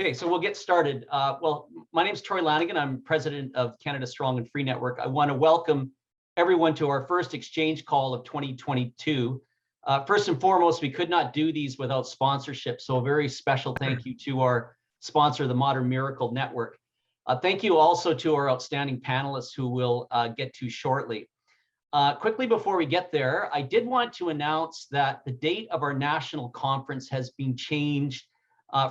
Okay, so we'll get started. Well, my name is Troy Lanigan. I'm president of Canada Strong and Free Network. I want to welcome everyone to our first exchange call of 2022. First and foremost, we could not do these without sponsorship. So a very special thank you to our sponsor, the Modern Miracle Network. Thank you also to our outstanding panelists who we'll get to shortly. Quickly before we get there, I did want to announce that the date of our national conference has been changed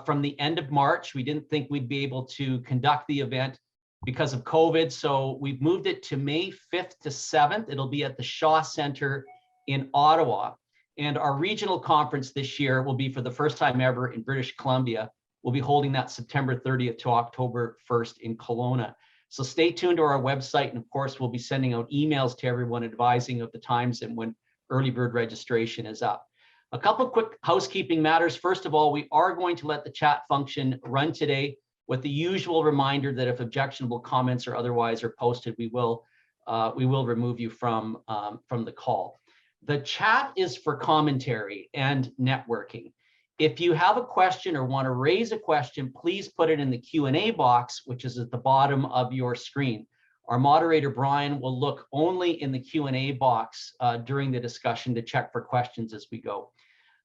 from the end of March. We didn't think we'd be able to conduct the event because of COVID, so we've moved it to May 5th to 7th. It'll be at the Shaw Center in Ottawa. And our regional conference this year will be for the first time ever in British Columbia. We'll be holding that September 30th to October 1st in Kelowna. So stay tuned to our website, and of course, we'll be sending out emails to everyone advising of the times and when early bird registration is up. A couple of quick housekeeping matters. First of all, we are going to let the chat function run today with the usual reminder that if objectionable comments or otherwise are posted, we will remove you from the call. The chat is for commentary and networking. If you have a question or want to raise a question, please put it in the Q&A box, which is at the bottom of your screen. Our moderator, Brian, will look only in the Q&A box during the discussion to check for questions as we go.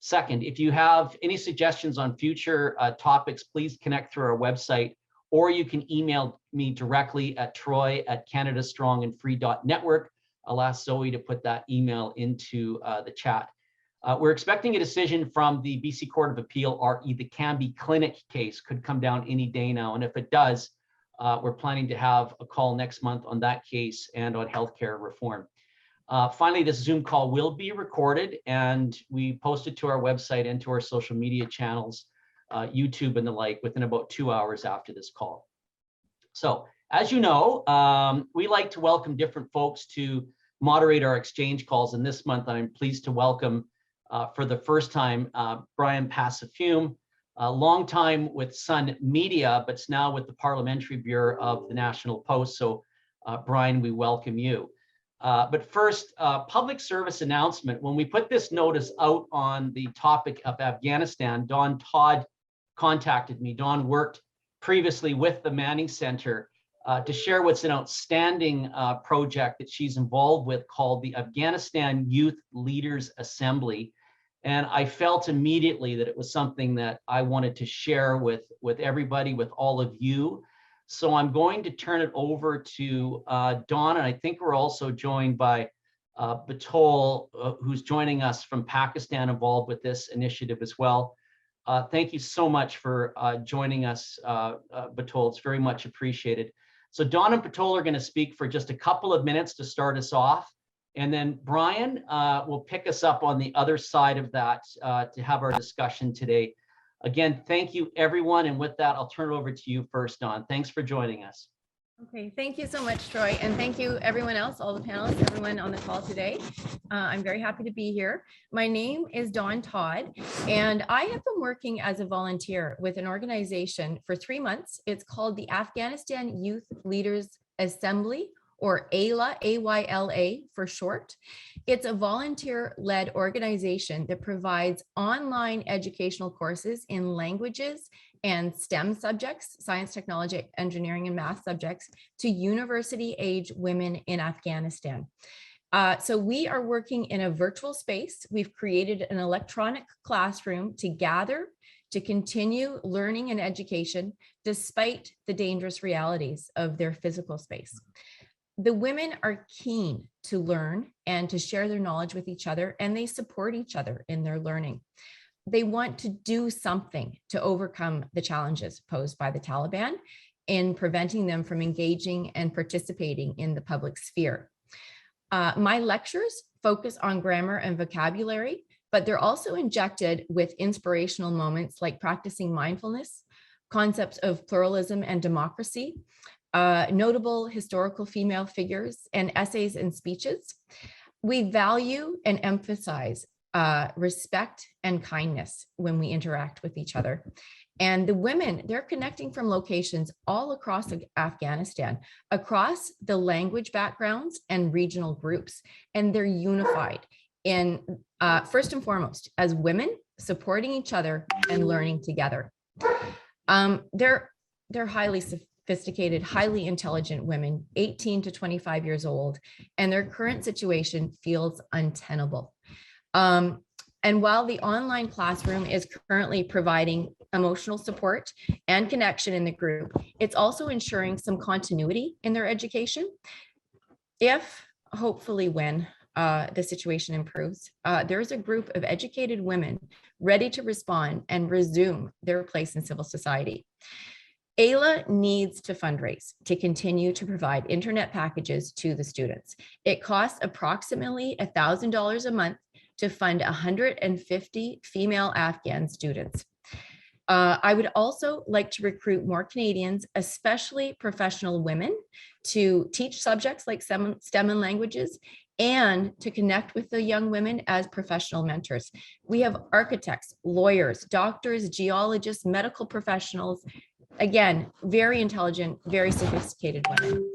Second, if you have any suggestions on future topics, please connect through our website, or you can email me directly at troy@canadastrongandfree.network. I'll ask Zoe to put that email into the chat. We're expecting a decision from the BC Court of Appeal, RE. The Cambie Clinic case could come down any day now, and if it does, we're planning to have a call next month on that case and on healthcare reform. Finally, this Zoom call will be recorded and we post it to our website and to our social media channels, YouTube and the like, within about 2 hours after this call. So, as you know, we like to welcome different folks to moderate our exchange calls. And this month, I'm pleased to welcome, for the first time, Brian Passafume, a long time with Sun Media, but now with the Parliamentary Bureau of the National Post. So, Brian, we welcome you. But first, public service announcement. When we put this notice out on the topic of Afghanistan, Todd contacted me. Dawn worked previously with the Manning Center to share what's an outstanding project that she's involved with called the Afghanistan Youth Leaders Assembly. And I felt immediately that it was something that I wanted to share with everybody, with all of you. So I'm going to turn it over to Dawn, and I think we're also joined by Batol, who's joining us from Pakistan, involved with this initiative as well. Thank you so much for joining us, Batol. It's very much appreciated. So Dawn and Batol are going to speak for just a couple of minutes to start us off. And then Brian will pick us up on the other side of that to have our discussion today. Again, thank you, everyone. And with that, I'll turn it over to you first, Dawn. Thanks for joining us. Okay, thank you so much, Troy. And thank you, everyone else, all the panelists, everyone on the call today. I'm very happy to be here. My name is Dawn Todd, and I have been working as a volunteer with an organization for 3 months. It's called the Afghanistan Youth Leaders Assembly, or AYLA, AYLA for short. It's a volunteer-led organization that provides online educational courses in languages and STEM subjects, science, technology, engineering, and math subjects, to university-age women in Afghanistan. So we are working in a virtual space. We've created an electronic classroom to gather, to continue learning and education, despite the dangerous realities of their physical space. The women are keen to learn and to share their knowledge with each other, and they support each other in their learning. They want to do something to overcome the challenges posed by the Taliban in preventing them from engaging and participating in the public sphere. My lectures focus on grammar and vocabulary, but they're also injected with inspirational moments like practicing mindfulness, concepts of pluralism and democracy, notable historical female figures, and essays and speeches. We value and emphasize respect and kindness when we interact with each other. And the women, they're connecting from locations all across Afghanistan, across the language backgrounds and regional groups, and they're unified in, first and foremost, as women supporting each other and learning together. They're highly sophisticated, highly intelligent women, 18 to 25 years old, and their current situation feels untenable. And while the online classroom is currently providing emotional support and connection in the group, it's also ensuring some continuity in their education. If, hopefully when, the situation improves, there is a group of educated women ready to respond and resume their place in civil society. AILA needs to fundraise to continue to provide internet packages to the students. It costs approximately $1,000 a month to fund 150 female Afghan students. I would also like to recruit more Canadians, especially professional women, to teach subjects like STEM and languages, and to connect with the young women as professional mentors. We have architects, lawyers, doctors, geologists, medical professionals, again, very intelligent, very sophisticated women.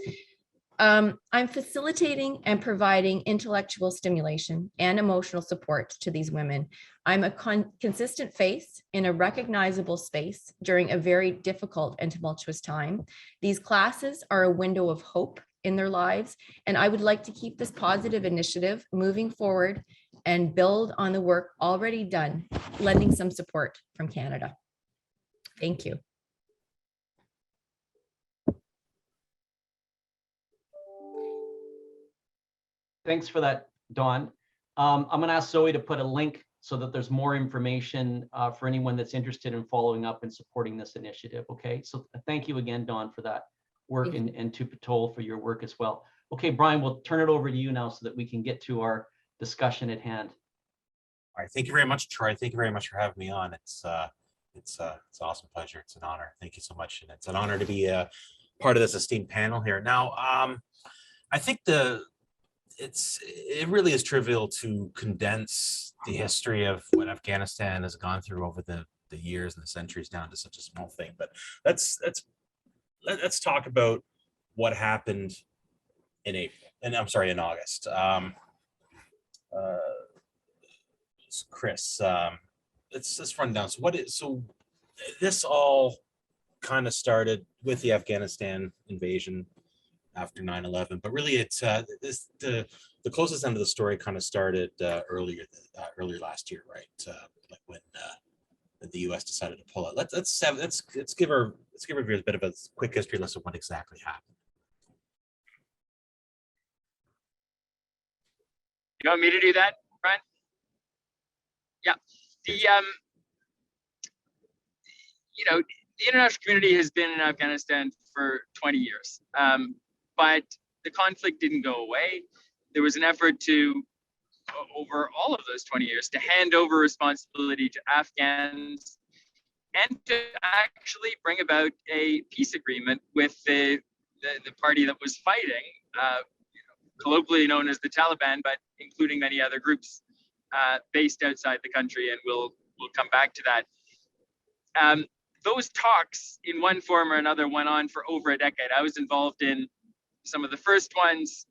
I'm facilitating and providing intellectual stimulation and emotional support to these women. I'm a consistent face in a recognizable space during a very difficult and tumultuous time. These classes are a window of hope in their lives, and I would like to keep this positive initiative moving forward and build on the work already done, lending some support from Canada. Thank you. Thanks for that, Dawn. I'm going to ask Zoe to put a link so that there's more information for anyone that's interested in following up and supporting this initiative. Okay, so thank you again, Dawn, for that work, and to Patol for your work as well. Okay, Brian, we'll turn it over to you now so that we can get to our discussion at hand. All right, thank you very much, Troy. Thank you very much for having me on. It's an awesome pleasure. It's an honor. Thank you so much, and it's an honor to be a part of this esteemed panel here. Now, I think it really is trivial to condense the history of what Afghanistan has gone through over the years and the centuries down to such a small thing. But let's talk about what happened in August. Chris, let's run down. So this all kind of started with the Afghanistan invasion after 9/11, but really it's the closest end of the story kind of started earlier last year, right? Like when the U.S. decided to pull out. Let's give our viewers a bit of a quick history lesson of what exactly happened. You want me to do that, Brian? Yeah. The international community has been in Afghanistan for 20 years, but the conflict didn't go away. There was an effort to, over all of those 20 years, to hand over responsibility to Afghans and to actually bring about a peace agreement with the party that was fighting, colloquially known as the Taliban, but including many other groups based outside the country, and we'll come back to that. Those talks, in one form or another, went on for over a decade. I was involved in some of the first ones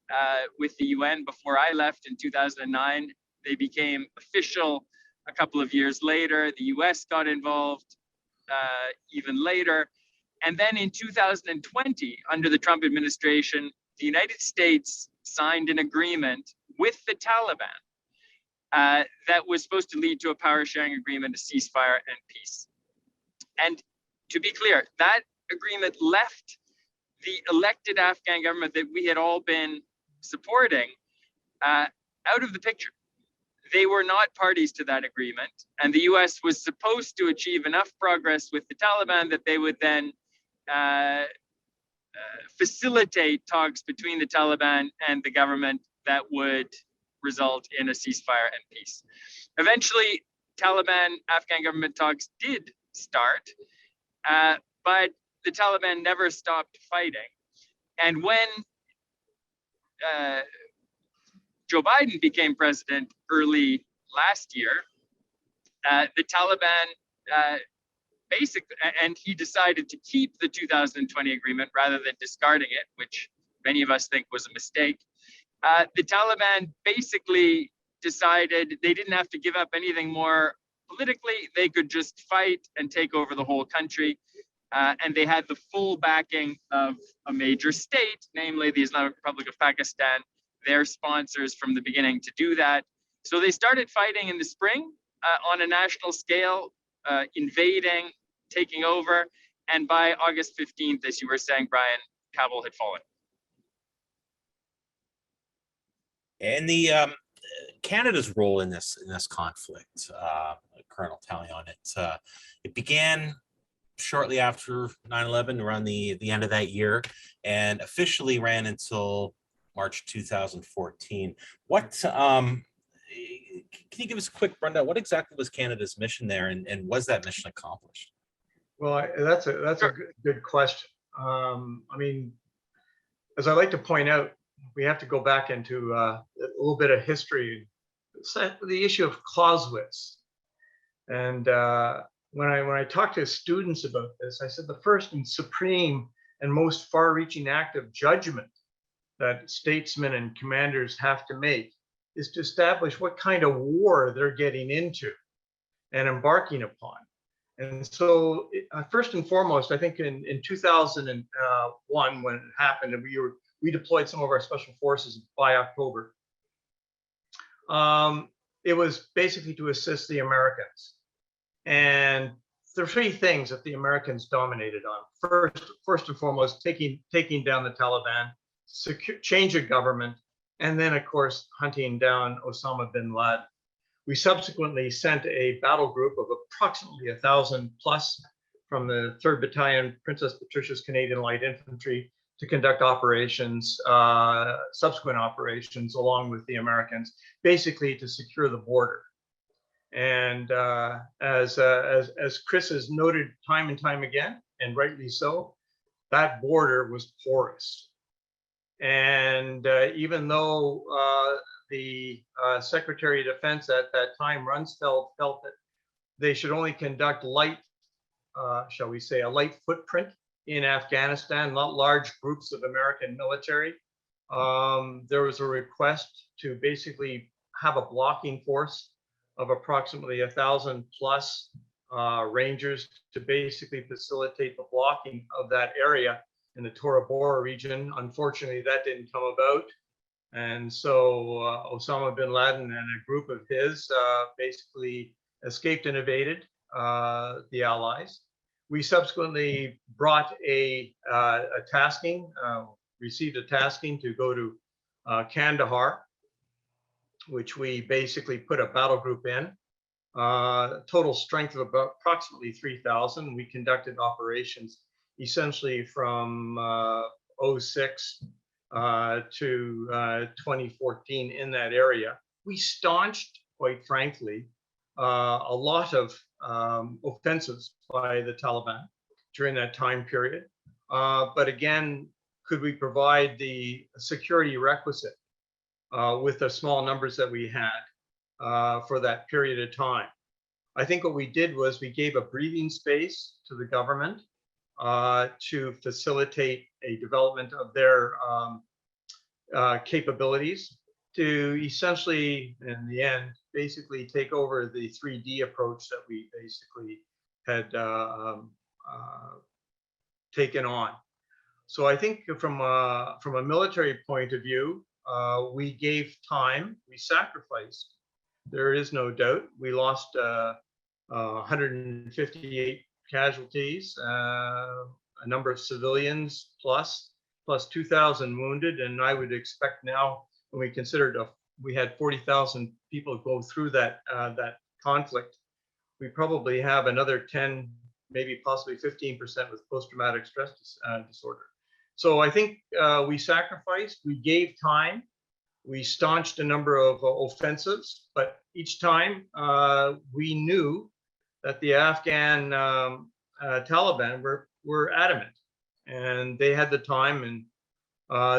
with the UN before I left in 2009. They became official a couple of years later. The US got involved even later. And then in 2020, under the Trump administration, the United States signed an agreement with the Taliban that was supposed to lead to a power sharing agreement, a ceasefire, and peace. And to be clear, that agreement left the elected Afghan government that we had all been supporting out of the picture. They were not parties to that agreement, and the US was supposed to achieve enough progress with the Taliban that they would then facilitate talks between the Taliban and the government that would result in a ceasefire and peace. Eventually, Taliban Afghan government talks did start, but the Taliban never stopped fighting. And when Joe Biden became president early last year, the Taliban basically, and he decided to keep the 2020 agreement rather than discarding it, which many of us think was a mistake. The Taliban basically decided they didn't have to give up anything more politically. They could just fight and take over the whole country. and they had the full backing of a major state, namely the Islamic Republic of Pakistan, their sponsors from the beginning to do that. So they started fighting in the spring on a national scale, invading, taking over, and by August 15th, as you were saying, Brian, Kabul had fallen. And the Canada's role in this conflict, Colonel Tallion, it began shortly after 9/11, around the end of that year, and officially ran until March 2014. What can you give us a quick rundown? What exactly was Canada's mission there, and was that mission accomplished? Well, that's a good question. I mean, as I like to point out, we have to go back into a little bit of history. The issue of Clausewitz, and when I talk to students about this, I said the first and supreme and most far-reaching act of judgment that statesmen and commanders have to make is to establish what kind of war they're getting into and embarking upon. And so, first and foremost, I think in 2001, when it happened, and we deployed some of our special forces by October, it was basically to assist the Americans. And there are three things that the Americans dominated on. First and foremost, taking down the Taliban, change of government, and then, of course, hunting down Osama bin Laden. We subsequently sent a battle group of approximately 1,000 plus from the 3rd Battalion, Princess Patricia's Canadian Light Infantry, to conduct operations, subsequent operations, along with the Americans, basically to secure the border. And as Chris has noted time and time again, and rightly so, that border was porous. And even though the Secretary of Defense at that time, Rumsfeld, felt that they should only conduct light, shall we say, a light footprint in Afghanistan, not large groups of American military, there was a request to basically have a blocking force of approximately 1,000 plus Rangers to basically facilitate the blocking of that area in the Tora Bora region. Unfortunately, that didn't come about. And so Osama bin Laden and a group of his basically escaped and evaded the Allies. We subsequently brought a tasking, received a tasking to go to Kandahar, which we basically put a battle group in. Total strength of about approximately 3,000. We conducted operations essentially from 06 to 2014 in that area. We staunched, quite frankly, a lot of offensives by the Taliban during that time period. But again, could we provide the security requisite with the small numbers that we had for that period of time? I think what we did was we gave a breathing space to the government to facilitate a development of their capabilities to essentially, in the end, basically take over the 3D approach that we basically had taken on. So I think from a military point of view, we gave time, we sacrificed. There is no doubt. We lost 158 casualties, a number of civilians plus 2,000 wounded. And I would expect now, when we considered we had 40,000 people go through that conflict, we probably have another 10, maybe possibly 15% with post-traumatic stress disorder. So I think we sacrificed, we gave time, we staunched a number of offensives, but each time we knew that the Afghan Taliban were adamant, and they had the time, and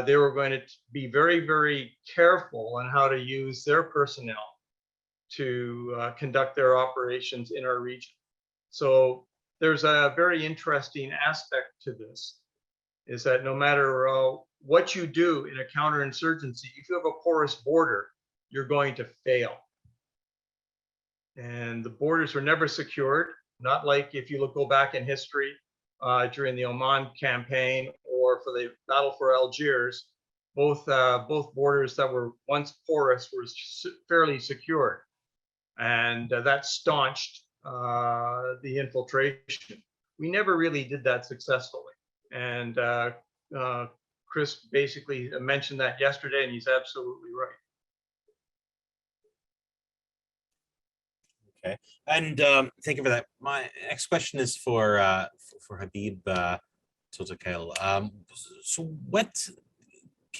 they were going to be very, very careful on how to use their personnel to conduct their operations in our region. So there's a very interesting aspect to this, is that no matter what you do in a counterinsurgency, if you have a porous border, you're going to fail. And the borders were never secured, not like if you go back in history, during the Oman campaign or for the battle for Algiers, both borders that were once porous were fairly secured, and that staunched the infiltration. We never really did that successfully, and Chris basically mentioned that yesterday, and he's absolutely right. Okay, and thank you for that. My next question is for Habib Totakhail. So what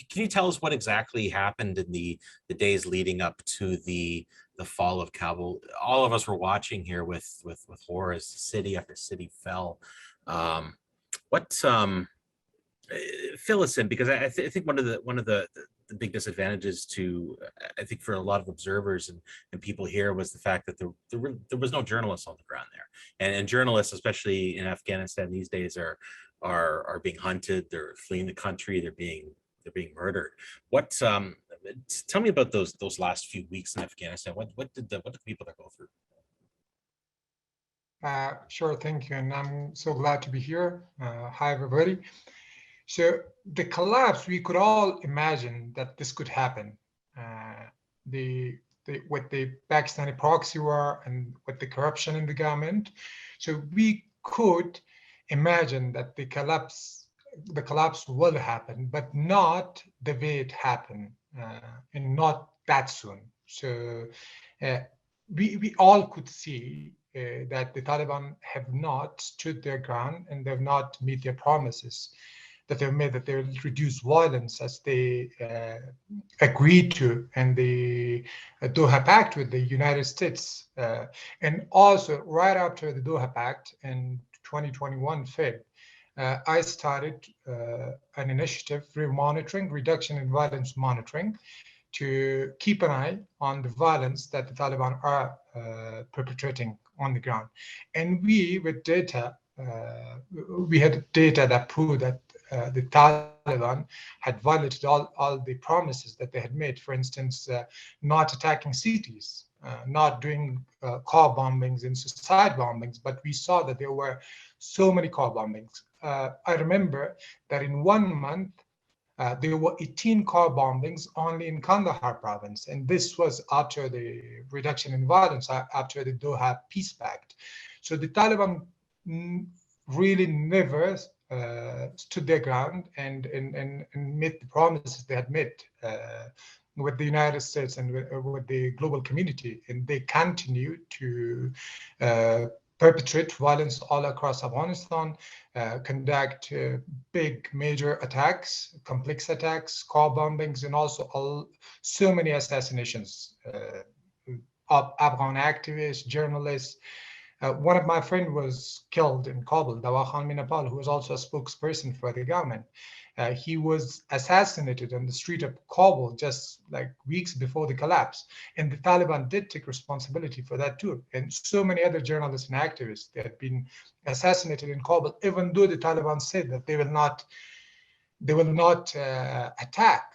can you tell us what exactly happened in the days leading up to the fall of Kabul? All of us were watching here with horror as city after city fell. Fill us in, because I think one of the big disadvantages to, I think, for a lot of observers and people here was the fact that there was no journalists on the ground there, and journalists, especially in Afghanistan these days, are being hunted. They're fleeing the country. They're being murdered. What tell me about those last few weeks in Afghanistan? What did the people there go through? Sure, thank you, and I'm so glad to be here. Hi, everybody. So the collapse, we could all imagine that this could happen. With the Pakistani proxy war and with the corruption in the government, so we could imagine that the collapse will happen, but not the way it happened, and not that soon. So we all could see that the Taliban have not stood their ground and they've not met their promises that they've made, that they will reduce violence as they agreed to in the Doha Pact with the United States. And also right after the Doha Pact in 2021 Feb, I started an initiative for monitoring, reduction in violence monitoring, to keep an eye on the violence that the Taliban are perpetrating on the ground. And we, with data, we had data that proved that the Taliban had violated all the promises that they had made. For instance, not attacking cities, not doing car bombings and suicide bombings, but we saw that there were so many car bombings. I remember that in 1 month, there were 18 car bombings only in Kandahar province, and this was after the reduction in violence, after the Doha Peace Pact. So the Taliban really never stood their ground and met the promises they had made with the United States and with the global community, and they continue to perpetrate violence all across Afghanistan, conduct big major attacks, complex attacks, car bombings, and also so many assassinations of Afghan activists, journalists. One of my friends was killed in Kabul, Dawa Khan Minapal, who was also a spokesperson for the government. He was assassinated on the street of Kabul just like weeks before the collapse. And the Taliban did take responsibility for that too. And so many other journalists and activists that had been assassinated in Kabul, even though the Taliban said that they will not attack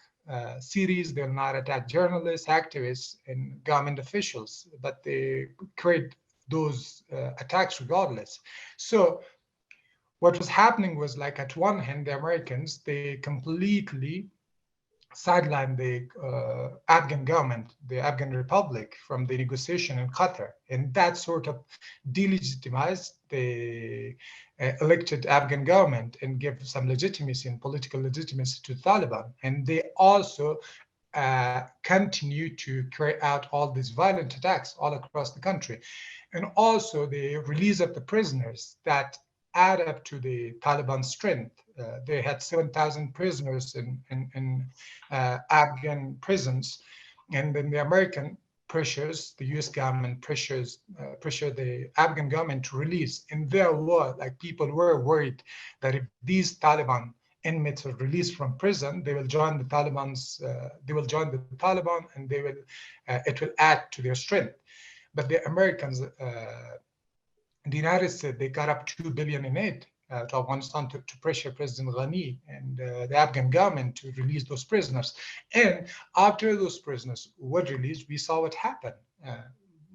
cities, they will not attack journalists, activists, and government officials, but they create those attacks regardless. So what was happening was, like, at one hand, the Americans, they completely sidelined the Afghan government, the Afghan Republic, from the negotiation in Qatar, and that sort of delegitimized the elected Afghan government and gave some legitimacy and political legitimacy to the Taliban. And they also continue to carry out all these violent attacks all across the country. And also the release of the prisoners that add up to the Taliban strength. They had 7,000 prisoners in Afghan prisons, and then the American pressures, the U.S. government pressure the Afghan government to release. And there were, like, people were worried that if these Taliban inmates are released from prison, they will join the Taliban's. They will join the Taliban, and they will. It will add to their strength. But the Americans, the United States, they got up $2 billion in aid to Afghanistan to pressure President Ghani and the Afghan government to release those prisoners. And after those prisoners were released, we saw what happened.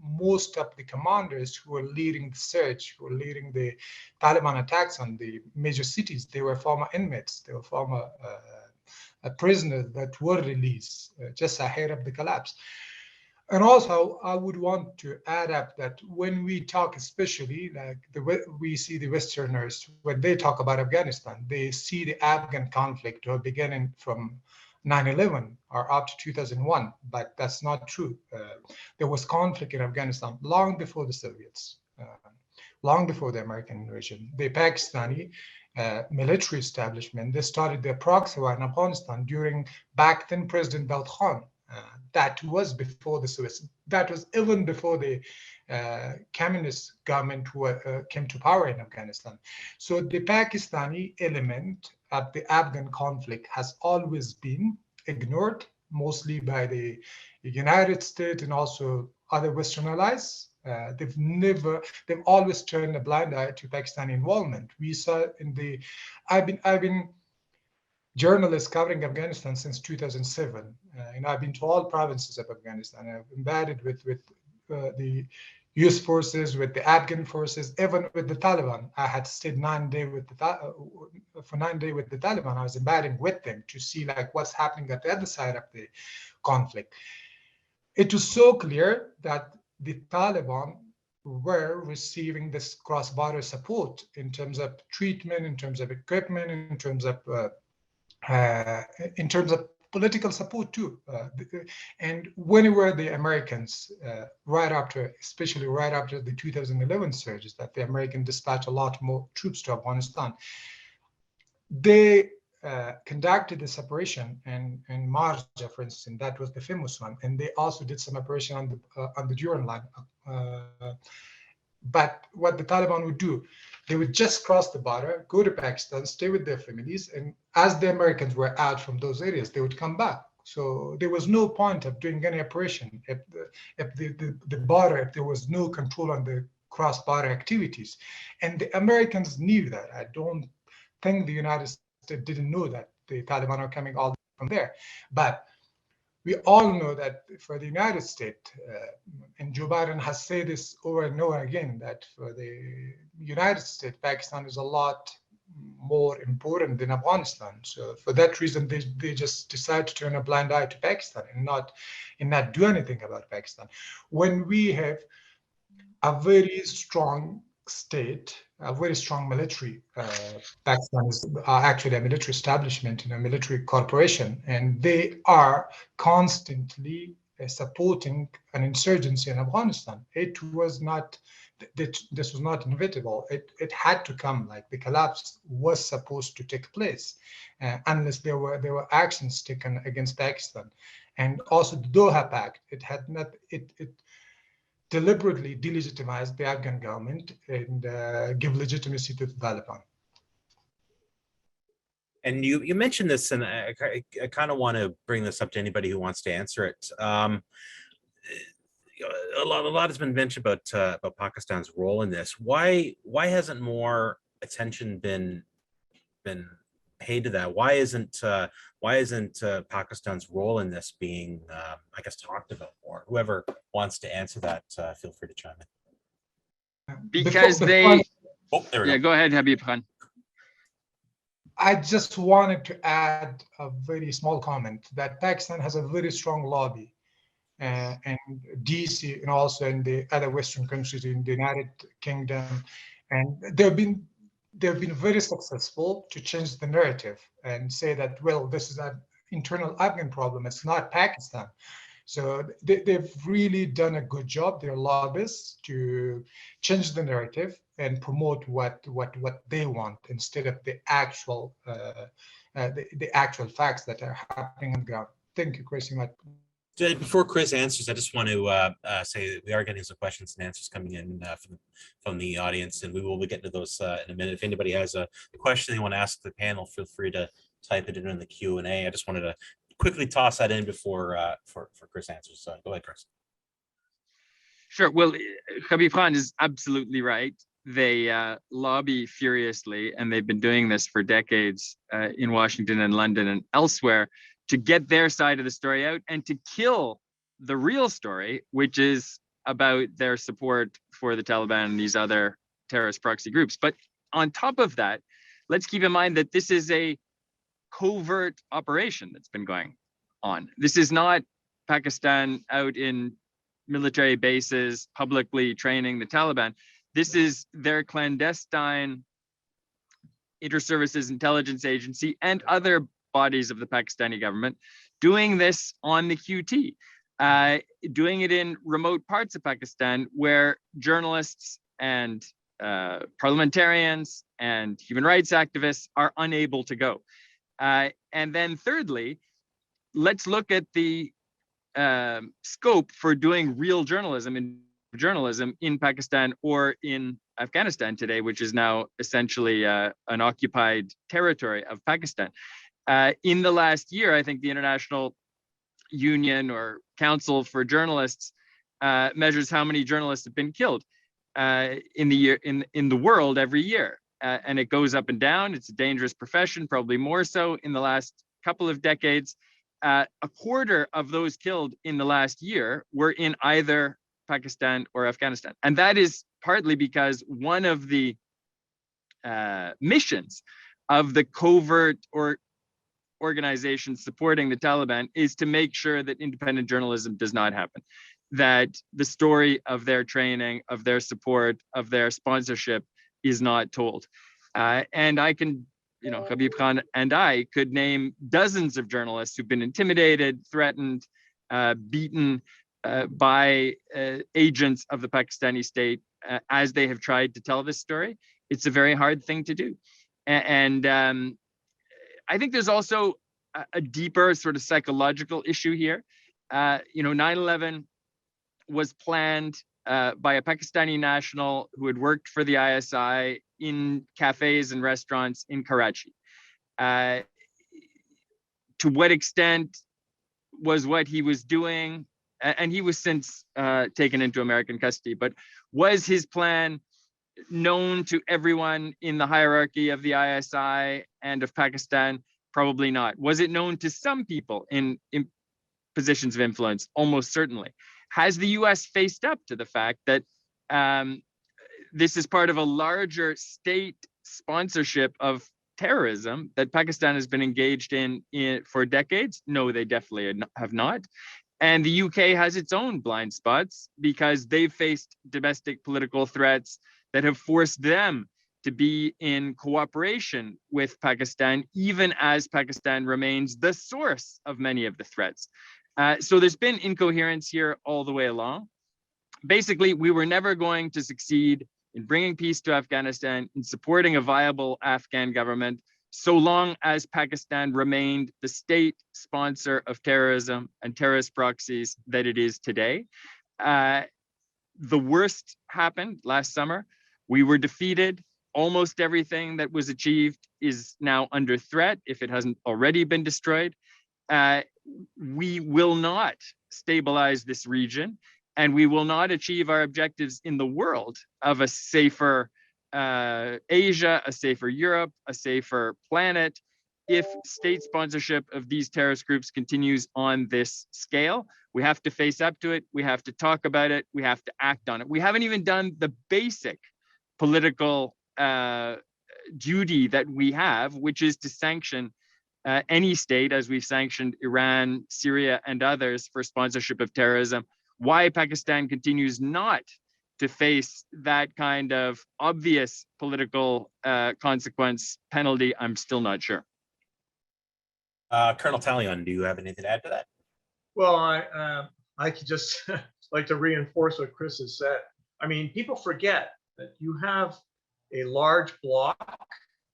most of the commanders who were leading the surge, who were leading the Taliban attacks on the major cities, they were former inmates, they were former prisoners that were released just ahead of the collapse. And also, I would want to add up that when we talk, especially like we see the Westerners, when they talk about Afghanistan, they see the Afghan conflict beginning from 9/11 or up to 2001, but that's not true. There was conflict in Afghanistan long before the Soviets, long before the American invasion. The Pakistani military establishment, they started their proxy war in Afghanistan during back then President Daud Khan. That was before the Soviets. That was even before the communist government came to power in Afghanistan. So the Pakistani element of the Afghan conflict has always been ignored, mostly by the United States and also other Western allies. They've always turned a blind eye to Pakistani involvement. We saw I've been journalist covering Afghanistan since 2007, and I've been to all provinces of Afghanistan. I've embedded with the US forces, with the Afghan forces, even with the Taliban. I had stayed 9 days for 9 days with the Taliban. I was embedding with them to see like what's happening at the other side of the conflict. It was so clear that the Taliban were receiving this cross-border support in terms of treatment, in terms of equipment, in terms of political support too. And whenever the Americans, especially right after the 2011 surges, that the Americans dispatched a lot more troops to Afghanistan, they conducted this operation in Marja, for instance, that was the famous one, and they also did some operation on the Durand line. But what the Taliban would do, they would just cross the border, go to Pakistan, stay with their families, and as the Americans were out from those areas, they would come back. So there was no point of doing any operation if the border, if there was no control on the cross-border activities. And the Americans knew that. I don't think the United States didn't know that the Taliban are coming all from there. But we all know that for the United States, and Joe Biden has said this over and over again, that for the United States, Pakistan is a lot more important than Afghanistan. So for that reason, they just decide to turn a blind eye to Pakistan and not do anything about Pakistan. When we have a very strong state, a very strong military, Pakistan is actually a military establishment and a military corporation, and they are constantly supporting an insurgency in Afghanistan. It was not, this was not inevitable. It had to come, like the collapse was supposed to take place, unless there were actions taken against Pakistan. And also the Doha Pact, it had not, it deliberately delegitimized the Afghan government and give legitimacy to the Taliban. And you mentioned this, and I kind of want to bring this up to anybody who wants to answer it. A lot has been mentioned about Pakistan's role in this. Why hasn't more attention been paid to that? Why isn't Pakistan's role in this being, I guess, talked about more? Whoever wants to answer that, feel free to chime in. Because they. Oh, there we go. Yeah, go ahead, Habib Khan. I just wanted to add a very small comment that Pakistan has a very strong lobby, and DC, and also in the other Western countries, in the United Kingdom, and they've been very successful to change the narrative and say that, well, this is an internal Afghan problem, it's not Pakistan. So they've really done a good job, their lobbyists, to change the narrative and promote what they want instead of the actual facts that are happening on the ground. Thank you, Chris. Before Chris answers, I just want to say that we are getting some questions and answers coming in from the audience, and we will be getting to those in a minute. If anybody has a question they want to ask the panel, feel free to type it in the Q&A. I just wanted to quickly toss that in before for Chris answers. So go ahead, Chris. Sure. Well, Habib Khan is absolutely right. They lobby furiously, and they've been doing this for decades in Washington and London and elsewhere to get their side of the story out and to kill the real story, which is about their support for the Taliban and these other terrorist proxy groups. But on top of that, let's keep in mind that this is a covert operation that's been going on. This is not Pakistan out in military bases publicly training the Taliban. This is their clandestine inter-services intelligence agency and other bodies of the Pakistani government doing this on the QT, doing it in remote parts of Pakistan where journalists and parliamentarians and human rights activists are unable to go. And then thirdly, let's look at the scope for doing real journalism in Pakistan or in Afghanistan today, which is now essentially an occupied territory of Pakistan. In the last year, I think the International Union or Council for Journalists measures how many journalists have been killed in the world every year, and it goes up and down. It's a dangerous profession, probably more so in the last couple of decades. A quarter of those killed in the last year were in either Pakistan or Afghanistan, and that is partly because one of the missions of the covert or organizations supporting the Taliban is to make sure that independent journalism does not happen, that the story of their training, of their support, of their sponsorship is not told. And I can, Habib Khan and I could name dozens of journalists who've been intimidated, threatened, beaten by agents of the Pakistani state as they have tried to tell this story. It's a very hard thing to do. And I think there's also a deeper sort of psychological issue here. 9/11 was planned by a Pakistani national who had worked for the ISI in cafes and restaurants in Karachi. To what extent was what he was doing, and he was since taken into American custody, but was his plan known to everyone in the hierarchy of the ISI and of Pakistan? Probably not. Was it known to some people in positions of influence? Almost certainly. Has the US faced up to the fact that this is part of a larger state sponsorship of terrorism that Pakistan has been engaged in for decades? No, they definitely have not. And the UK has its own blind spots because they've faced domestic political threats that have forced them to be in cooperation with Pakistan, even as Pakistan remains the source of many of the threats. So there's been incoherence here all the way along. Basically, we were never going to succeed in bringing peace to Afghanistan, in supporting a viable Afghan government, so long as Pakistan remained the state sponsor of terrorism and terrorist proxies that it is today. The worst happened last summer. We were defeated. Almost everything that was achieved is now under threat, if it hasn't already been destroyed. We will not stabilize this region, and we will not achieve our objectives in the world of a safer Asia, a safer Europe, a safer planet, if state sponsorship of these terrorist groups continues on this scale. We have to face up to it. We have to talk about it. We have to act on it. We haven't even done the basic political duty that we have, which is to sanction any state, as we've sanctioned Iran, Syria, and others for sponsorship of terrorism. Why Pakistan continues not to face that kind of obvious political consequence penalty, I'm still not sure. Colonel Tallion, do you have anything to add to that? Well, I could just like to reinforce what Chris has said. I mean, people forget that you have a large bloc,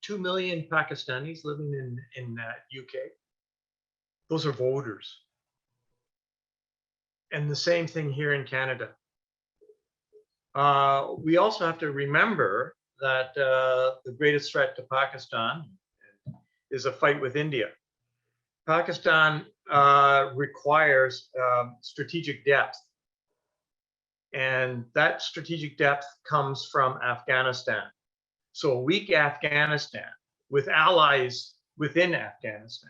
2 million Pakistanis living in UK. Those are voters. And the same thing here in Canada. We also have to remember that the greatest threat to Pakistan is a fight with India. Pakistan requires strategic depth. And that strategic depth comes from Afghanistan. So a weak Afghanistan with allies within Afghanistan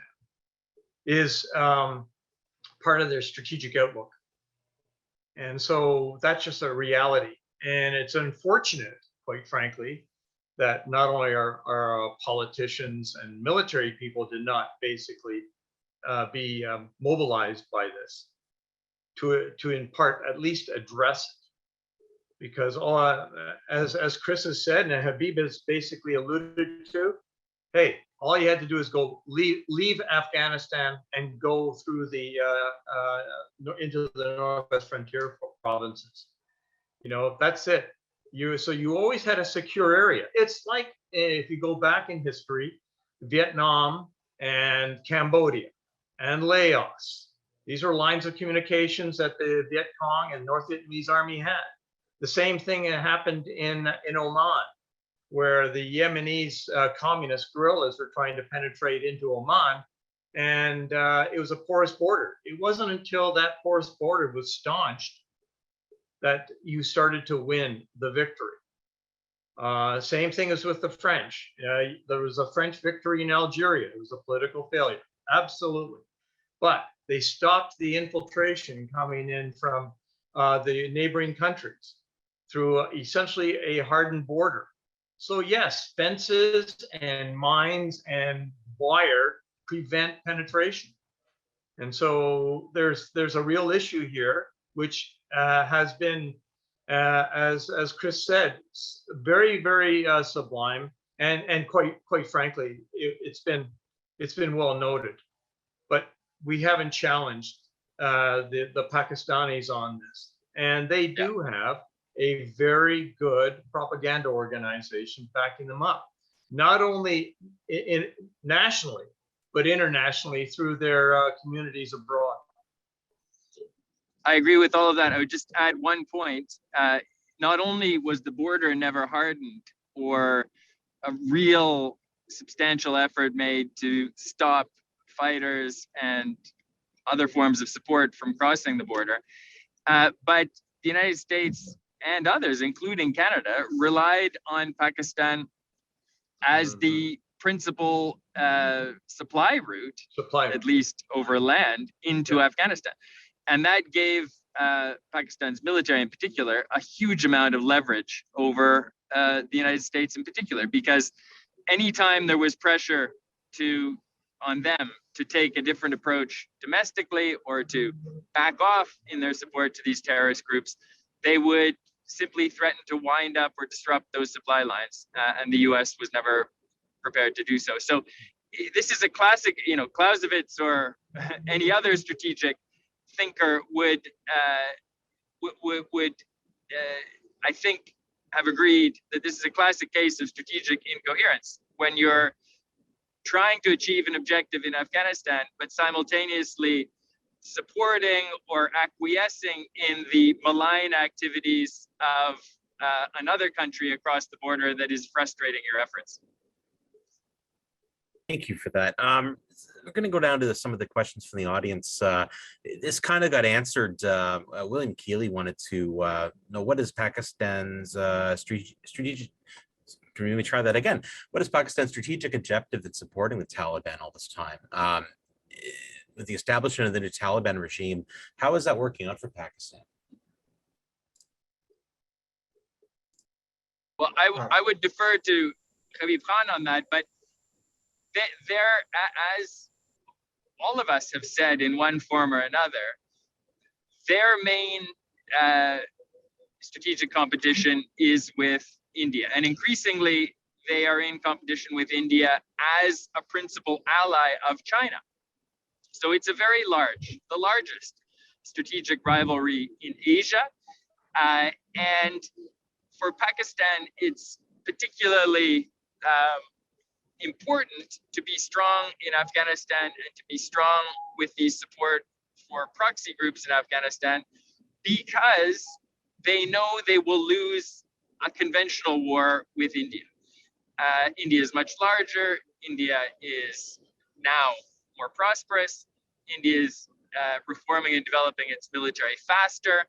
is part of their strategic outlook. And so that's just a reality. And it's unfortunate, quite frankly, that not only our politicians and military people did not basically be mobilized by this to in part at least address it. Because as Chris has said, and Habib has basically alluded to, hey, all you had to do is go leave Afghanistan and go through the into the northwest frontier provinces. You know, that's it. So you always had a secure area. It's like if you go back in history, Vietnam and Cambodia and Laos. These are lines of communications that the Viet Cong and North Vietnamese Army had. The same thing happened in Oman, where the Yemenis communist guerrillas were trying to penetrate into Oman, and it was a porous border. It wasn't until that porous border was staunched that you started to win the victory. Same thing as with the French. There was a French victory in Algeria. It was a political failure, absolutely. But they stopped the infiltration coming in from the neighboring countries through essentially a hardened border. So yes, fences and mines and wire prevent penetration. And so there's a real issue here, which has been, as Chris said, very, very sublime, and quite frankly, it's been well noted. But we haven't challenged the Pakistanis on this, and they do have a very good propaganda organization backing them up, not only nationally, but internationally through their communities abroad. I agree with all of that. I would just add one point. Not only was the border never hardened or a real substantial effort made to stop fighters and other forms of support from crossing the border, but the United States and others, including Canada, relied on Pakistan as the principal supply route, at least over land, into Afghanistan. And that gave Pakistan's military in particular a huge amount of leverage over the United States in particular, because anytime there was pressure on them to take a different approach domestically or to back off in their support to these terrorist groups, they would simply threaten to wind up or disrupt those supply lines. And the US was never prepared to do so. So this is a classic, Clausewitz or any other strategic thinker would I think, have agreed that this is a classic case of strategic incoherence. When you're trying to achieve an objective in Afghanistan, but simultaneously supporting or acquiescing in the malign activities of another country across the border that is frustrating your efforts. Thank you for that. We're going to go down to some of the questions from the audience. This kind of got answered. William Keeley wanted to know, what is Pakistan's strategic, let me try that again. What is Pakistan's strategic objective in supporting the Taliban all this time? With the establishment of the new Taliban regime, how is that working out for Pakistan? Well, I would defer to Habib Khan on that, but there, as all of us have said in one form or another, their main strategic competition is with India. And increasingly, they are in competition with India as a principal ally of China. So it's a very the largest strategic rivalry in Asia. And for Pakistan, it's particularly important to be strong in Afghanistan and to be strong with the support for proxy groups in Afghanistan, because they know they will lose a conventional war with India. India is much larger. India is now more prosperous. India is reforming and developing its military faster.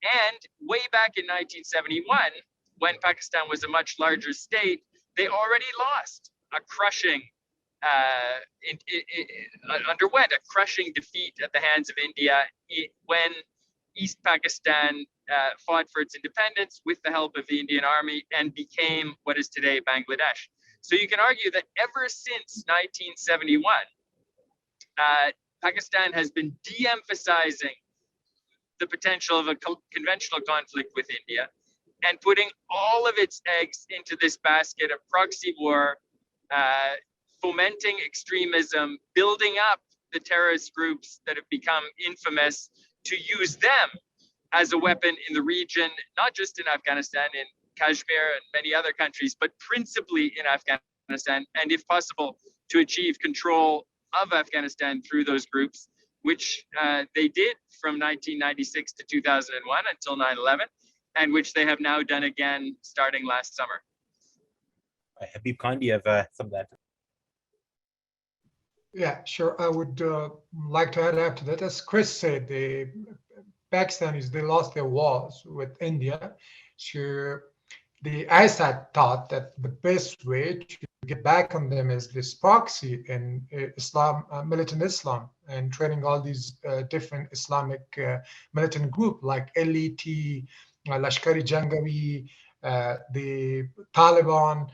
And way back in 1971, when Pakistan was a much larger state, they already lost a crushing, underwent a crushing defeat at the hands of India when East Pakistan fought for its independence with the help of the Indian Army and became what is today Bangladesh. So you can argue that ever since 1971, Pakistan has been de-emphasizing the potential of a conventional conflict with India and putting all of its eggs into this basket of proxy war, fomenting extremism, building up the terrorist groups that have become infamous, to use them as a weapon in the region, not just in Afghanistan, in Kashmir and many other countries, but principally in Afghanistan, and if possible, to achieve control of Afghanistan through those groups, which they did from 1996 to 2001 until 9/11, and which they have now done again starting last summer. Habib Khan, do you have some of that? Yeah, sure. I would like to add after that. As Chris said, the Pakistanis, they lost their wars with India. So the ISAT thought that the best way to get back on them is this proxy in Islam, militant Islam, and training all these different Islamic militant group like LET, Lashkari Jangawi, the Taliban,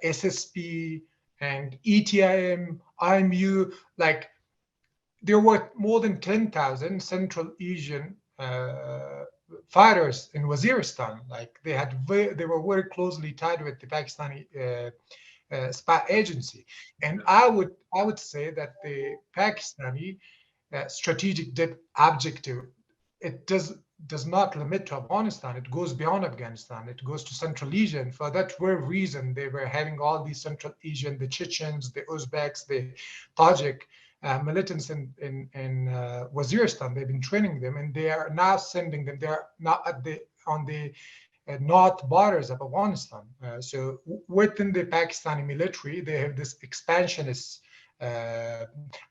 SSP, and ETIM, IMU. Like, there were more than 10,000 Central Asian fighters in Waziristan. Like, they were very closely tied with the Pakistani spy agency. And I would say that the Pakistani strategic objective, it does not limit to Afghanistan. It goes beyond Afghanistan. It goes to Central Asia. And for that very reason, they were having all these Central Asian, the Chechens, the Uzbeks, the Tajik militants in Waziristan. They've been training them, and they are now sending them. They are now on the north borders of Afghanistan. So within the Pakistani military, they have this expansionist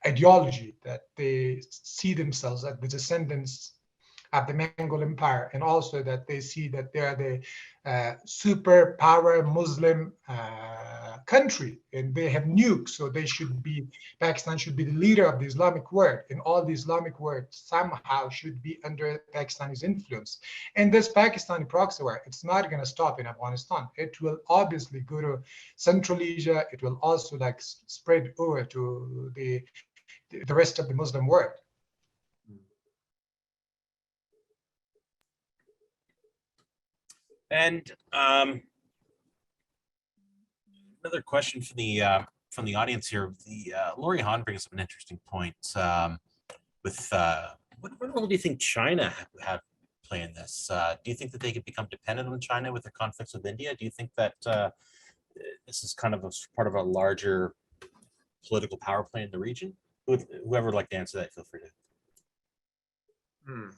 ideology that they see themselves as the descendants of the Mongol Empire, and also that they see that they are the superpower Muslim country, and they have nukes, so Pakistan should be the leader of the Islamic world, and all the Islamic world somehow should be under Pakistani's influence. And this Pakistani proxy war, it's not going to stop in Afghanistan. It will obviously go to Central Asia. It will also like spread over to the rest of the Muslim world. And another question from the audience here. Lori Hahn brings up an interesting point. With what role do you think China have play in this? Do you think that they could become dependent on China with the conflicts with India? Do you think that this is kind of a part of a larger political power play in the region? Whoever would like to answer that, feel free to.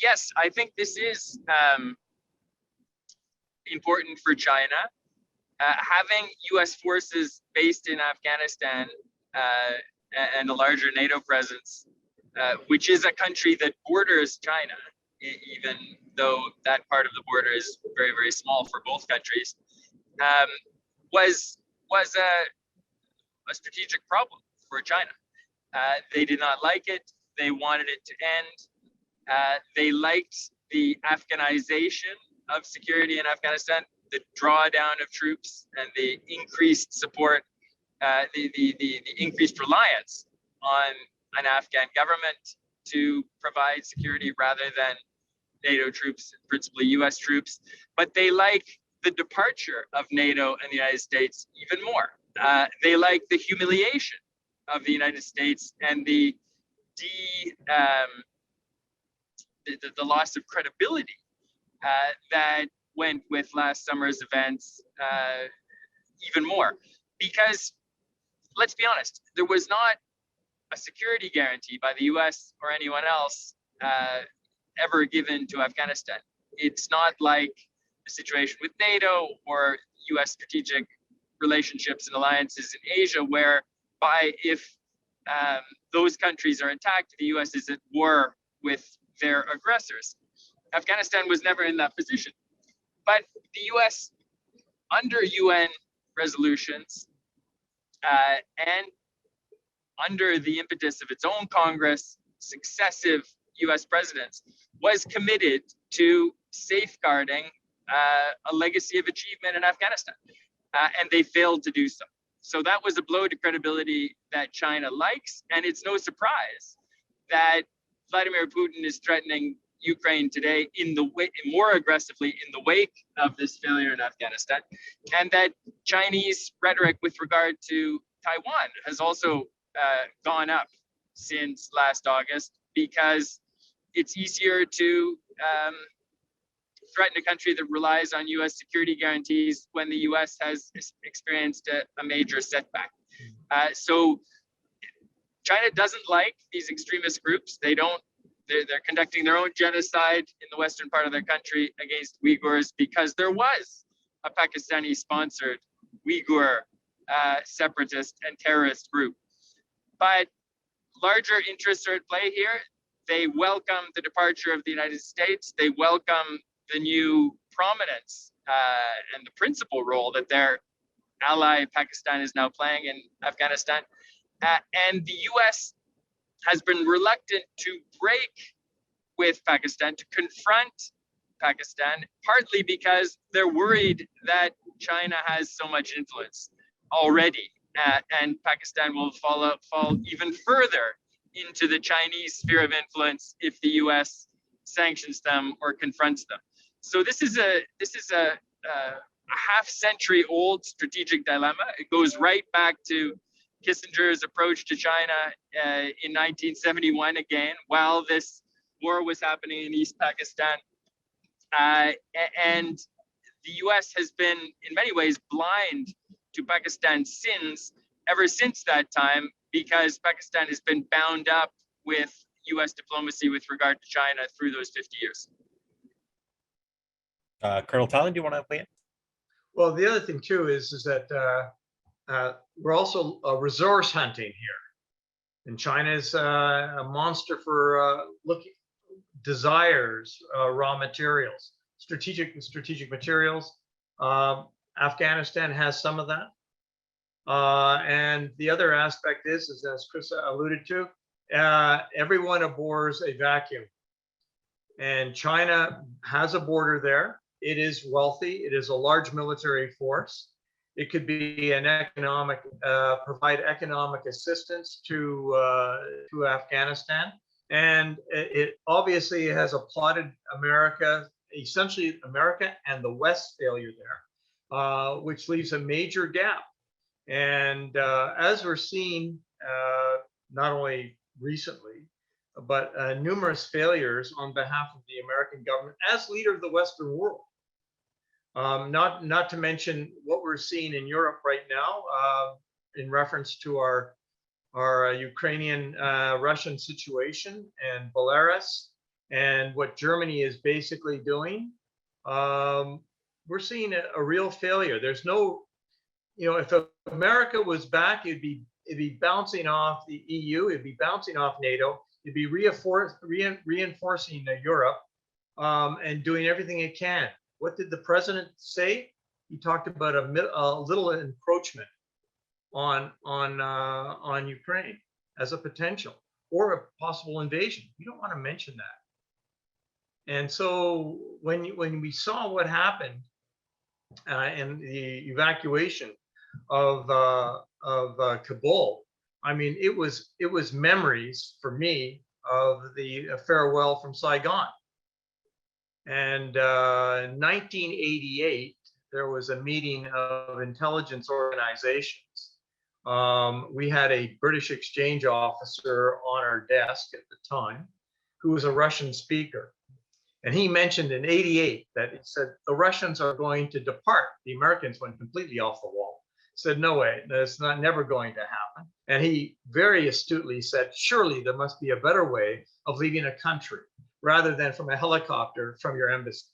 Yes, I think this is important for China. Having U.S. forces based in Afghanistan and a larger NATO presence, which is a country that borders China, even though that part of the border is very, very small for both countries, was a strategic problem for China. They did not like it. They wanted it to end. They liked the Afghanization of security in Afghanistan, the drawdown of troops, and the increased support, the increased reliance on an Afghan government to provide security rather than NATO troops, principally US troops. But they like the departure of NATO and the United States even more. They like the humiliation of the United States and the loss of credibility that went with last summer's events even more. Because let's be honest, there was not a security guarantee by the US or anyone else ever given to Afghanistan. It's not like the situation with NATO or US strategic relationships and alliances in Asia, whereby if those countries are attacked, the US is at war with their aggressors. Afghanistan was never in that position. But the US, under UN resolutions and under the impetus of its own Congress, successive US presidents, was committed to safeguarding a legacy of achievement in Afghanistan, and they failed to do so. So that was a blow to credibility that China likes, and it's no surprise that Vladimir Putin is threatening Ukraine today in the way, more aggressively in the wake of this failure in Afghanistan, and that Chinese rhetoric with regard to Taiwan has also gone up since last August, because it's easier to threaten a country that relies on US security guarantees when the US has experienced a major setback. So China doesn't like these extremist groups. They're conducting their own genocide in the western part of their country against Uyghurs, because there was a Pakistani-sponsored Uyghur separatist and terrorist group. But larger interests are at play here. They welcome the departure of the United States. They welcome the new prominence and the principal role that their ally Pakistan is now playing in Afghanistan. And the US has been reluctant to break with Pakistan, to confront Pakistan, partly because they're worried that China has so much influence already, and Pakistan will fall even further into the Chinese sphere of influence if the US sanctions them or confronts them. So this is a half-century old strategic dilemma. It goes right back to Kissinger's approach to China in 1971, again, while this war was happening in East Pakistan. And the US has been, in many ways, blind to Pakistan's sins ever since that time, because Pakistan has been bound up with US diplomacy with regard to China through those 50 years. Colonel Tallion, do you want to weigh in? Well, the other thing too is that we're also resource hunting here, and China is a monster for desires raw materials, strategic materials. Afghanistan has some of that, and the other aspect is as Chris alluded to, everyone abhors a vacuum, and China has a border there. It is wealthy. It is a large military force. It could be an provide economic assistance to Afghanistan, and it obviously has applauded America, essentially America and the West's failure there, which leaves a major gap. And as we're seeing, not only recently, but numerous failures on behalf of the American government as leader of the Western world. Not to mention what we're seeing in Europe right now in reference to our Ukrainian-Russian situation and Belarus, and what Germany is basically doing. We're seeing a real failure. There's no, if America was back, it'd be bouncing off the EU, it'd be bouncing off NATO, it'd be reinforcing Europe and doing everything it can. What did the president say? He talked about a little encroachment on Ukraine as a potential or a possible invasion. You don't want to mention that. And so when we saw what happened in the evacuation of Kabul, I mean, it was memories for me of the farewell from Saigon. And in 1988, there was a meeting of intelligence organizations. We had a British exchange officer on our desk at the time who was a Russian speaker. And he mentioned in 88 that it said the Russians are going to depart. The Americans went completely off the wall. Said, no way, that's never going to happen. And he very astutely said, surely there must be a better way of leaving a country rather than from a helicopter from your embassy.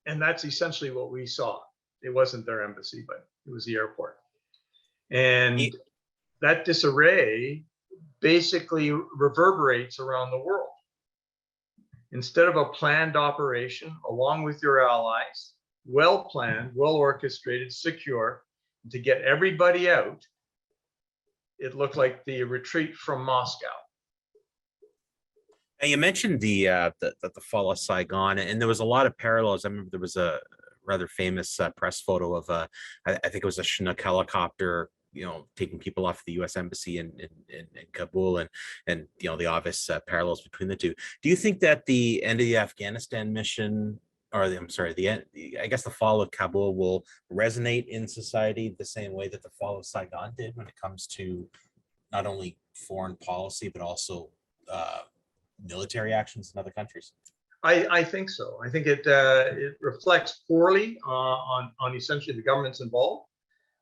And that's essentially what we saw. It wasn't their embassy, but it was the airport. And that disarray basically reverberates around the world. Instead of a planned operation along with your allies, well planned, well orchestrated, secure, to get everybody out, it looked like the retreat from Moscow. And you mentioned the fall of Saigon, and there was a lot of parallels. I remember there was a rather famous press photo of I think it was a Chinook helicopter, taking people off the U.S. embassy in Kabul, and the obvious parallels between the two. Do you think that the end of the Afghanistan mission, or I guess the fall of Kabul will resonate in society the same way that the fall of Saigon did when it comes to not only foreign policy but also military actions in other countries? I think so. I think it reflects poorly on essentially the governments involved,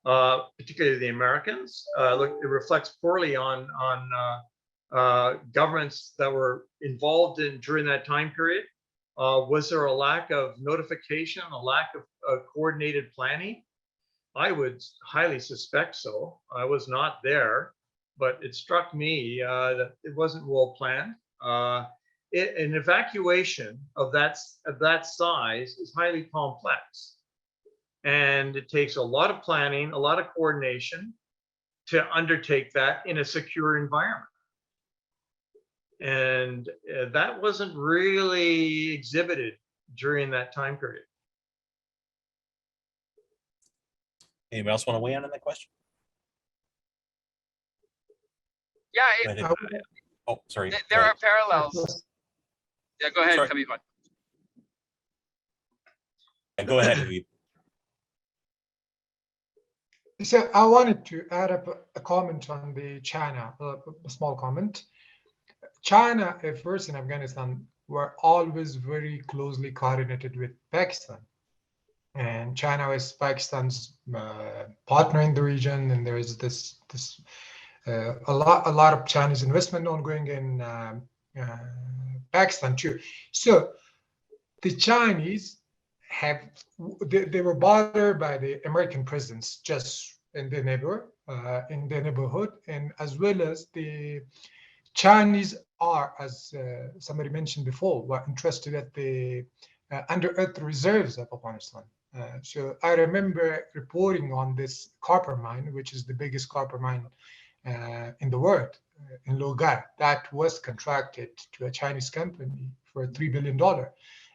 particularly the Americans. It reflects poorly on governments that were involved during that time period. Was there a lack of notification, a lack of coordinated planning? I would highly suspect so. I was not there, but it struck me that it wasn't well planned. An evacuation of that size is highly complex, and it takes a lot of planning, a lot of coordination to undertake that in a secure environment. And that wasn't really exhibited during that time period. Anybody else want to weigh in on that question? Yeah, oh, sorry. There are parallels. Yeah, go ahead, Habib. Go ahead, Habib. So I wanted to add up a comment on the China, a small comment. China, at first in Afghanistan, were always very closely coordinated with Pakistan. And China was Pakistan's partner in the region, and there is a lot of Chinese investment ongoing in Pakistan too. So the Chinese they were bothered by the American presence just in their neighborhood, and as well as the Chinese are, as somebody mentioned before, were interested at the under-earth reserves of Afghanistan. So I remember reporting on this copper mine, which is the biggest copper mine in the world, in Logar, that was contracted to a Chinese company for $3 billion.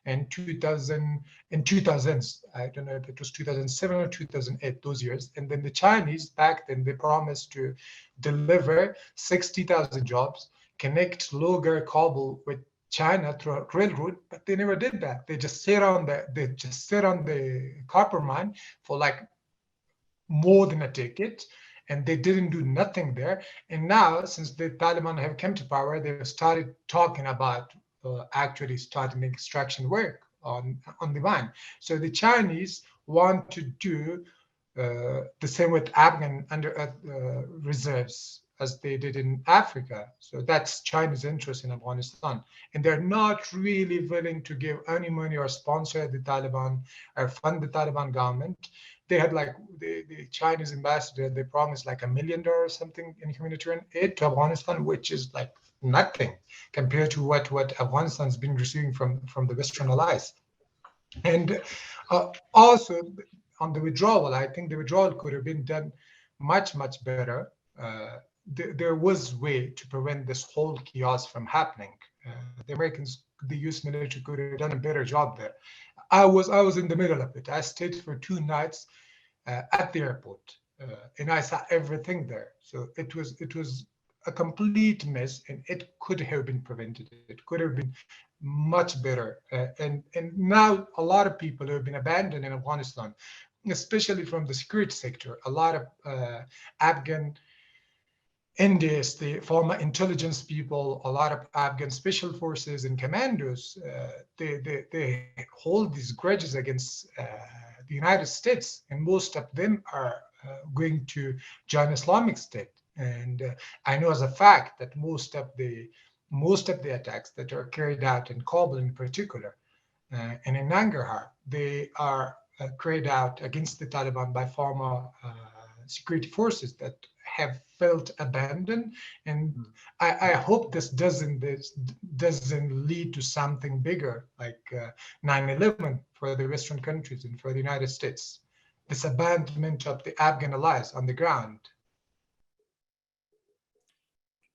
And 2000s, I don't know if it was 2007 or 2008, those years. And then the Chinese back then, they promised to deliver 60,000 jobs, connect Logar, Kabul with China through a railroad, but they never did that. They just sat on the copper mine for like more than a decade, and they didn't do nothing there. And now, since the Taliban have come to power, they've started talking about actually starting extraction work on the mine. So the Chinese want to do the same with Afghan under-earth reserves as they did in Africa. So that's China's interest in Afghanistan. And they're not really willing to give any money or sponsor the Taliban or fund the Taliban government. They had like the Chinese ambassador, they promised like $1 million or something in humanitarian aid to Afghanistan, which is like nothing compared to what Afghanistan's been receiving from the Western allies. And also on the withdrawal, I think the withdrawal could have been done much better. There was a way to prevent this whole chaos from happening. The Americans, the US military could have done a better job there. I was in the middle of it. I stayed for 2 nights at the airport, and I saw everything there. So it was a complete mess, and it could have been prevented. It could have been much better. And now a lot of people have been abandoned in Afghanistan, especially from the security sector. A lot of Afghan NDS, the former intelligence people, a lot of Afghan special forces and commandos, they hold these grudges against the United States, and most of them are going to join Islamic State. And I know as a fact that most of the attacks that are carried out in Kabul in particular, and in Nangarhar, they are carried out against the Taliban by former security forces that have felt abandoned. And I hope this doesn't lead to something bigger like 9/11 for the Western countries and for the United States. This abandonment of the Afghan allies on the ground.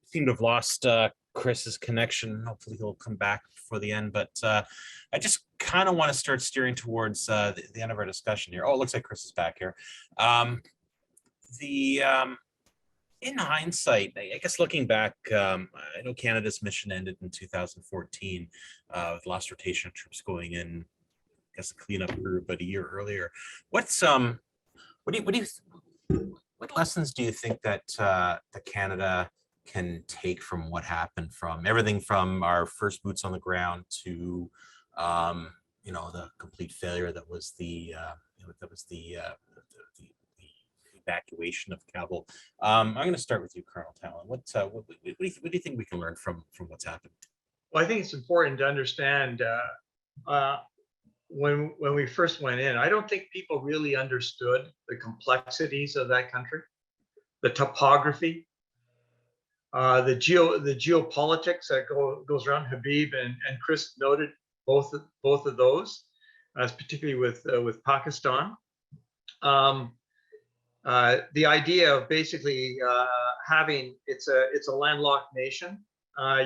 seem to have lost Chris's connection. Hopefully he'll come back before the end, but I just kind of want to start steering towards the end of our discussion here. Oh, it looks like Chris is back here. In hindsight, I guess looking back, I know Canada's mission ended in 2014 with last rotation of troops going in, I guess, the cleanup crew about a year earlier. What lessons do you think that the Canada can take from what happened, from everything from our first boots on the ground to the complete failure that was the evacuation of Kabul? I'm going to start with you, Colonel Tallion. What do you think we can learn from what's happened? Well, I think it's important to understand when we first went in, I don't think people really understood the complexities of that country, the topography, the geopolitics that goes around. Habib and Chris noted both of those, particularly with Pakistan. The idea of basically having it's a landlocked nation.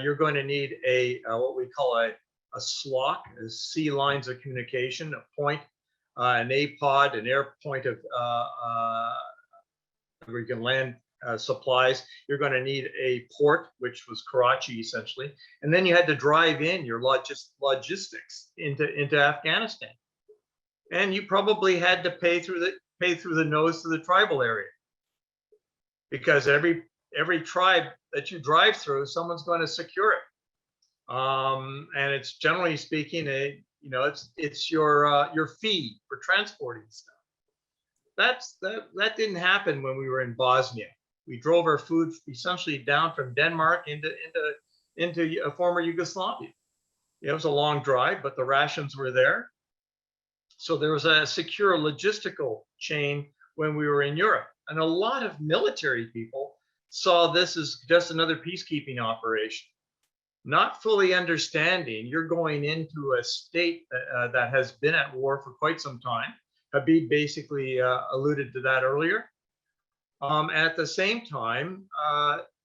You're going to need what we call a SLOC, sea lines of communication, a point, an APOD, an air point of where you can land supplies. You're going to need a port, which was Karachi essentially, and then you had to drive in your logistics into Afghanistan, and you probably had to pay through the nose to the tribal area, because every tribe that you drive through, someone's going to secure it. And it's generally speaking, it's your fee for transporting stuff. That didn't happen when we were in Bosnia. We drove our food essentially down from Denmark into a former Yugoslavia. It was a long drive, but the rations were there. So there was a secure logistical chain when we were in Europe. And a lot of military people saw this as just another peacekeeping operation, not fully understanding you're going into a state that has been at war for quite some time. Habib basically alluded to that earlier. At the same time,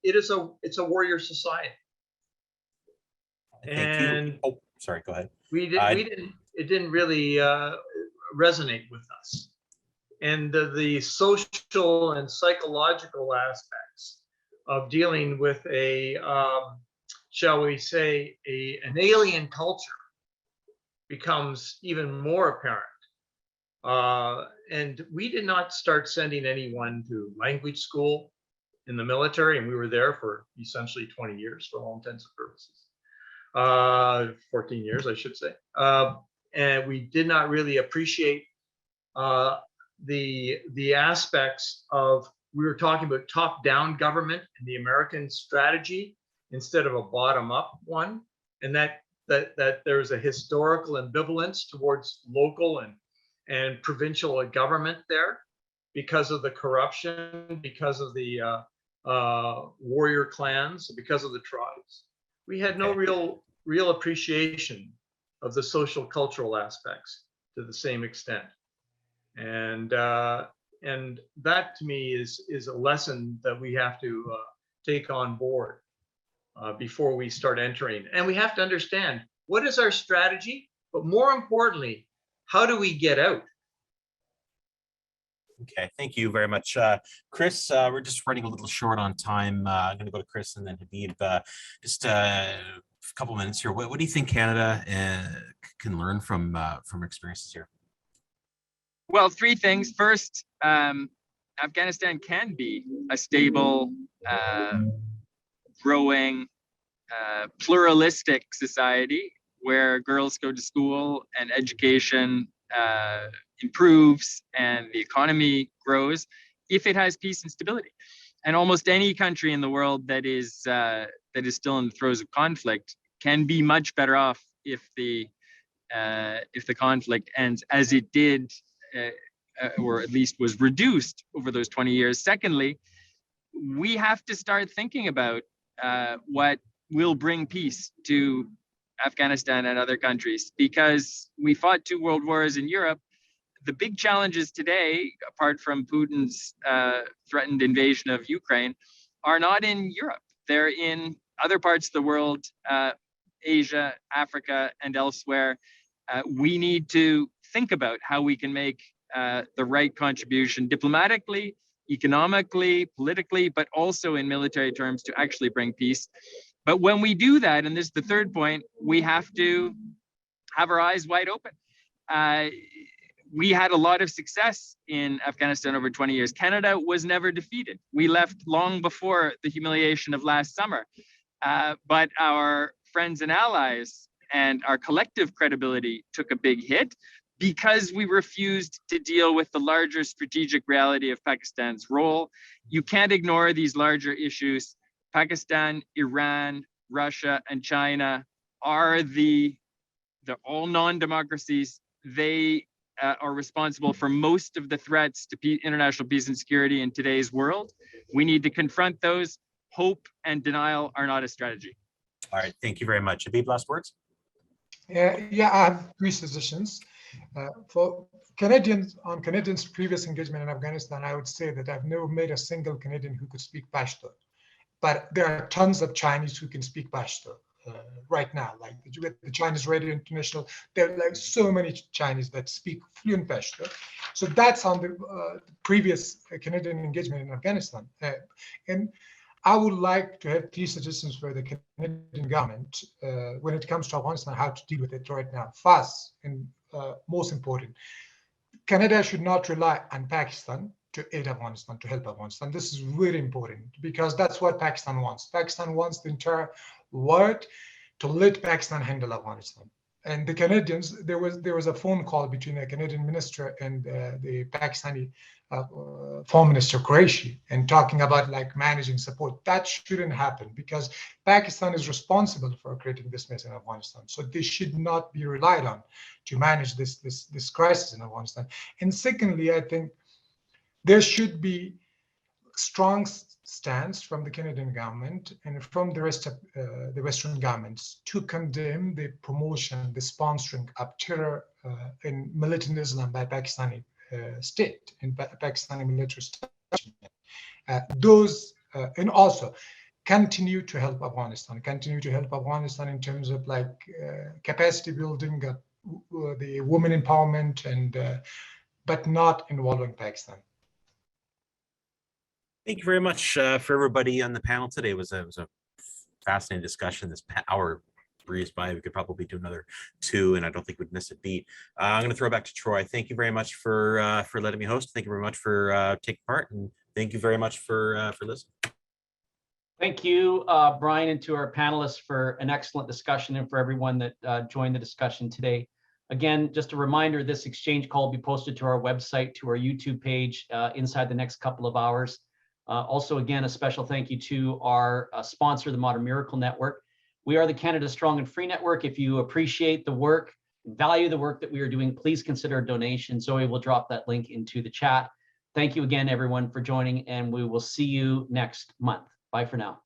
it's a warrior society. And oh, sorry, go ahead. It didn't really resonate with us. And the social and psychological aspects of dealing with shall we say, an alien culture becomes even more apparent. And we did not start sending anyone to language school in the military, and we were there for essentially 20 years for all intents and purposes. 14 years, I should say. And we did not really appreciate the aspects of, we were talking about top-down government and the American strategy instead of a bottom-up one, and that there's a historical ambivalence towards local and provincial government there because of the corruption, because of the warrior clans, because of the tribes. We had no real appreciation of the social cultural aspects to the same extent. And that to me is a lesson that we have to take on board before we start entering. And we have to understand, what is our strategy? But more importantly, how do we get out? Okay, thank you very much. Chris, we're just running a little short on time. I'm going to go to Chris and then Habib. Just a couple minutes here. What do you think Canada can learn from experiences here? Well, three things. First, Afghanistan can be a stable, growing, pluralistic society where girls go to school and education improves and the economy grows if it has peace and stability. And almost any country in the world that is still in the throes of conflict can be much better off if the conflict ends as it did, or at least was reduced over those 20 years. Secondly, we have to start thinking about what will bring peace to Afghanistan and other countries, because we fought 2 world wars in Europe. The big challenges today, apart from Putin's threatened invasion of Ukraine, are not in Europe. They're in other parts of the world, Asia, Africa, and elsewhere. We need to think about how we can make the right contribution diplomatically, economically, politically, but also in military terms to actually bring peace. But when we do that, and this is the third point, we have to have our eyes wide open. We had a lot of success in Afghanistan over 20 years. Canada was never defeated. We left long before the humiliation of last summer. But our friends and allies and our collective credibility took a big hit because we refused to deal with the larger strategic reality of Pakistan's role. You can't ignore these larger issues. Pakistan, Iran, Russia, and China are they're all non-democracies. They are responsible for most of the threats to international peace and security in today's world. We need to confront those. Hope and denial are not a strategy. All right, thank you very much. Habib, last words? Yeah, I have three suggestions. For Canadians, on Canadians' previous engagement in Afghanistan, I would say that I've never met a single Canadian who could speak Pashto. But there are tons of Chinese who can speak Pashto right now. Like the Chinese Radio International, there are like so many Chinese that speak fluent Pashto. So that's on the previous Canadian engagement in Afghanistan. And I would like to have three suggestions for the Canadian government when it comes to Afghanistan, how to deal with it right now. First, and most important, Canada should not rely on Pakistan to aid Afghanistan, to help Afghanistan. This is really important because that's what Pakistan wants. Pakistan wants the entire world to let Pakistan handle Afghanistan. And the Canadians, there was a phone call between a Canadian minister and the Pakistani Foreign Minister Qureshi, and talking about like managing support. That shouldn't happen because Pakistan is responsible for creating this mess in Afghanistan. So they should not be relied on to manage this crisis in Afghanistan. And secondly, I think there should be strong stance from the Canadian government and from the rest of the Western governments to condemn the promotion, the sponsoring of terror and militant Islam by Pakistani state and Pakistani military establishment. And also continue to help Afghanistan in terms of like capacity building, the women empowerment, and but not involving Pakistan. Thank you very much for everybody on the panel today. It was a fascinating discussion. This hour breezed by. We could probably do another 2, and I don't think we'd miss a beat. I'm going to throw it back to Troy. Thank you very much for letting me host. Thank you very much for taking part, and thank you very much for listening. Thank you, Brian, and to our panelists for an excellent discussion, and for everyone that joined the discussion today. Again, just a reminder, this exchange call will be posted to our website, to our YouTube page inside the next couple of hours. Also, again, a special thank you to our sponsor, the Modern Miracle Network. We are the Canada Strong and Free Network. If you appreciate the work, value the work that we are doing, please consider a donation. Zoe will drop that link into the chat. Thank you again, everyone, for joining, and we will see you next month. Bye for now.